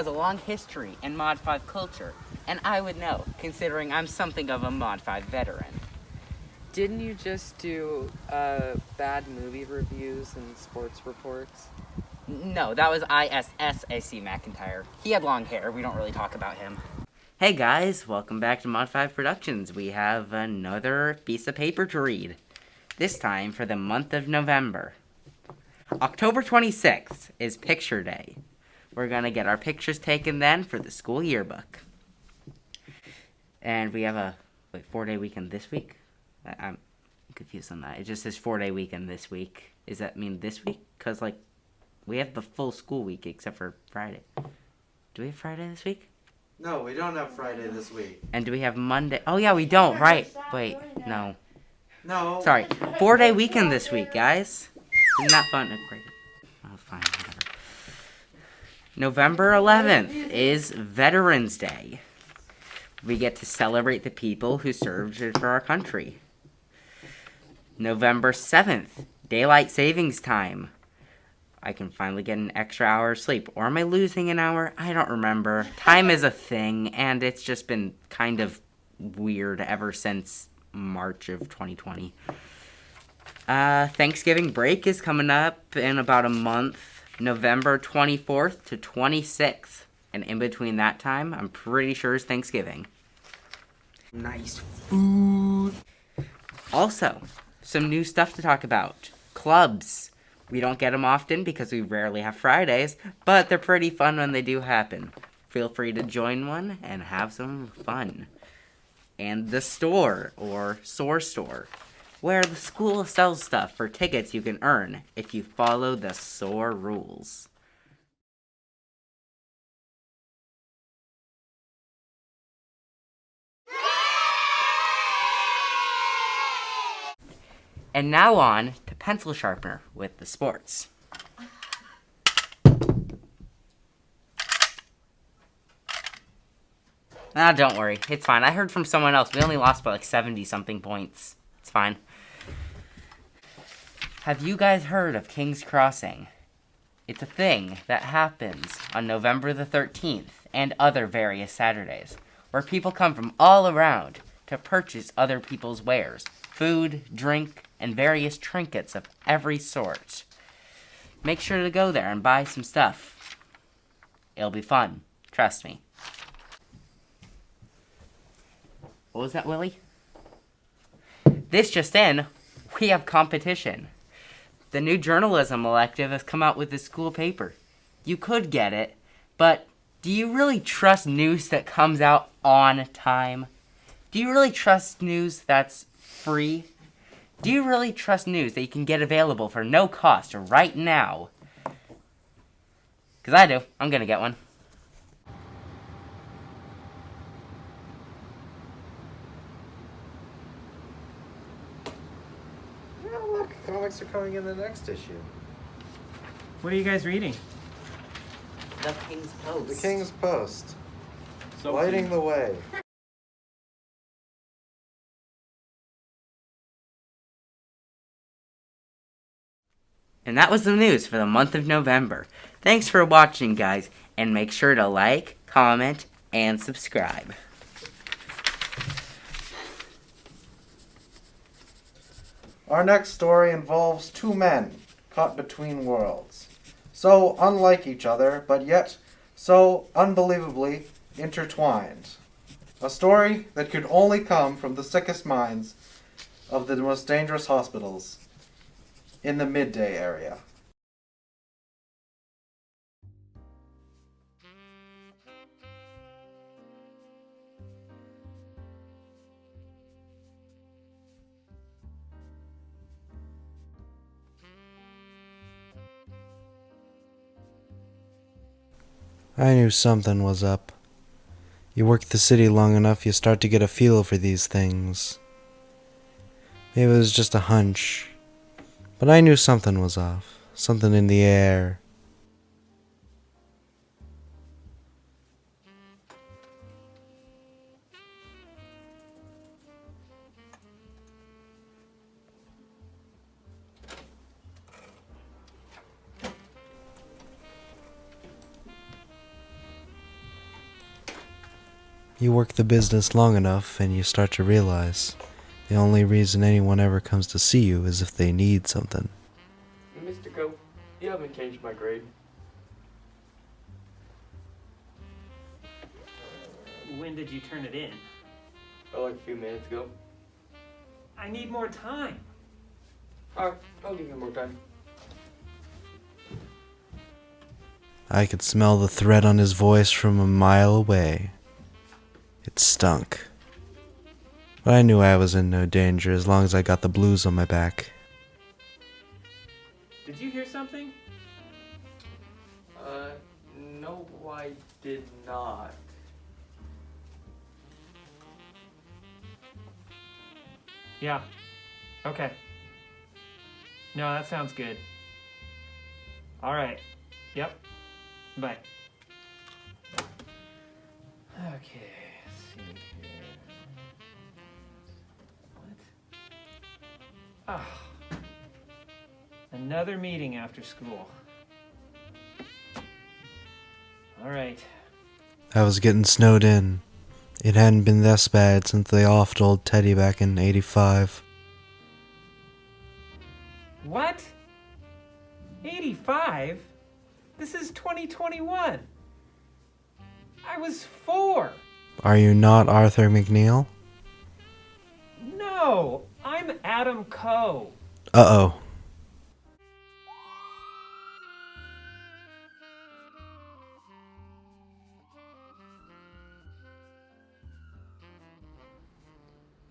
has a long history in Mod 5 culture, and I would know, considering I'm something of a Mod 5 veteran. Didn't you just do bad movie reviews and sports reports? No, that was ISS AC McIntyre. He had long hair, we don't really talk about him. Hey guys, welcome back to Mod 5 Productions. We have another piece of paper to read. This time for the month of November. October 26th is Picture Day. We're going to get our pictures taken then for the school yearbook. And we have a 4-day weekend this week. I'm confused on that. It just says 4-day weekend this week. Does that mean this week? Because, we have the full school week except for Friday. Do we have Friday this week? No, we don't have Friday this week. And do we have Monday? Oh, yeah, we don't. Right. Wait, no. No. Sorry. 4-day weekend this week, guys. Isn't that fun? Great. Oh, fine, whatever. November 11th is Veterans Day. We get to celebrate the people who served for our country. November 7th, Daylight Savings Time. I can finally get an extra hour of sleep. Or am I losing an hour? I don't remember. Time is a thing, and it's just been kind of weird ever since March of 2020. Thanksgiving break is coming up in about a month. November 24th to 26th. And in between that time, I'm pretty sure is Thanksgiving. Nice food. Also, some new stuff to talk about. Clubs. We don't get them often because we rarely have Fridays, but they're pretty fun when they do happen. Feel free to join one and have some fun. And the store, or SOAR Store, where the school sells stuff for tickets you can earn if you follow the SOAR rules. And now on to Pencil Sharpener with the sports. Don't worry. It's fine. I heard from someone else. We only lost by 70-something points. It's fine. Have you guys heard of King's Crossing? It's a thing that happens on November the 13th and other various Saturdays, where people come from all around to purchase other people's wares. Food, drink, and various trinkets of every sort. Make sure to go there and buy some stuff. It'll be fun. Trust me. What was that, Willie? This just in, we have competition. The new journalism elective has come out with this school paper. You could get it, but do you really trust news that comes out on time? Do you really trust news that's free? Do you really trust news that you can get available for no cost right now? Because I do. I'm going to get one. Oh, look, comics are coming in the next issue. What are you guys reading? The King's Post. The King's Post. So Lighting the way. And that was the news for the month of November. Thanks for watching, guys, and make sure to like, comment, and subscribe. Our next story involves two men caught between worlds. So unlike each other, but yet so unbelievably intertwined. A story that could only come from the sickest minds of the most dangerous hospitals in the midday area. I knew something was up. You work the city long enough, you start to get a feel for these things. Maybe it was just a hunch, but I knew something was off. Something in the air. You work the business long enough and you start to realize the only reason anyone ever comes to see you is if they need something. Mr. Coe, you haven't changed my grade. When did you turn it in? Oh, like a few minutes ago. I need more time. Alright, I'll give you more time. I could smell the threat on his voice from a mile away. It stunk. But I knew I was in no danger as long as I got the blues on my back. Did you hear something? No, I did not. Yeah. Okay. No, that sounds good. All right. Yep. Bye. Okay. Let's see here. What? Ah. Another meeting after school. All right. I was getting snowed in. It hadn't been this bad since they offed old Teddy back in '85. What? 85? This is 2021. I was 4. Are you not Arthur McNeil? No, I'm Adam Coe. Uh-oh.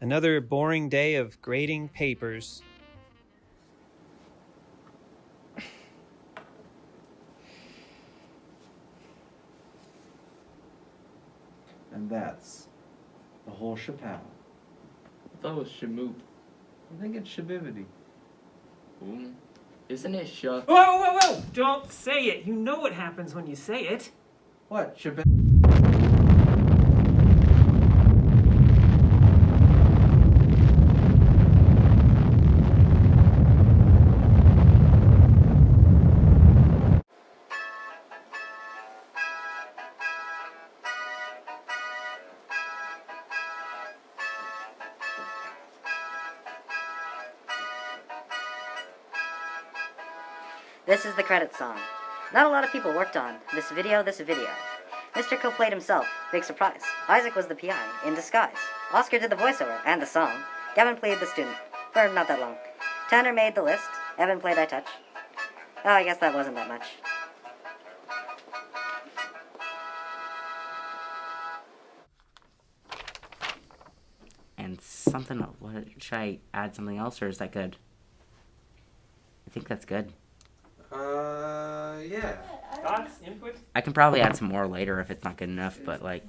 Another boring day of grading papers. And that's the whole chappelle. I thought it was Shamoop. I think it's shabibity. Ooh. Isn't it Sha? Whoa, whoa, whoa! Don't say it. You know what happens when you say it. What? Shabib? This is the credits song. Not a lot of people worked on this video. Mr. Coe played himself, big surprise. Isaac was the PI, in disguise. Oscar did the voiceover and the song. Gavin played the student, for not that long. Tanner made the list. Evan played I Touch. Oh, I guess that wasn't that much. And something, what, should I add something else or is that good? I think that's good. Yeah. Thoughts? Input? I can probably add some more later if it's not good enough, but like,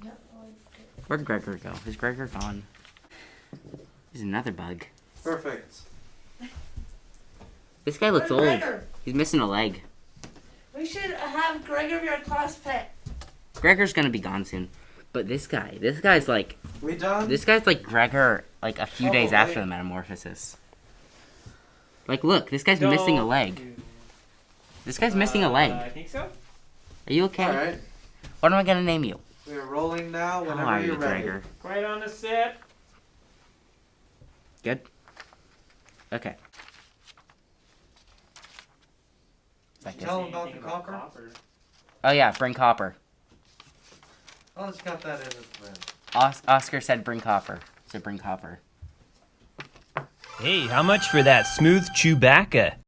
where'd Gregor go? Is Gregor gone? There's another bug. Perfect. This guy looks old. Gregor? He's missing a leg. We should have Gregor be our class pet. Gregor's gonna be gone soon. But this guy's like, We done? this guy's like Gregor like a few days Probably. after the metamorphosis. Like, look, this guy's missing a leg. This guy's missing a leg. I think so. Are you okay? Alright. What am I gonna name you? We're rolling now How whenever are you're you, ready. Gregor? Quiet on the set. Good? Okay. Tell him about the copper. Oh yeah, bring copper. I'll just cut that in as well. Oscar said bring copper. So bring copper. Hey, how much for that smooth Chewbacca?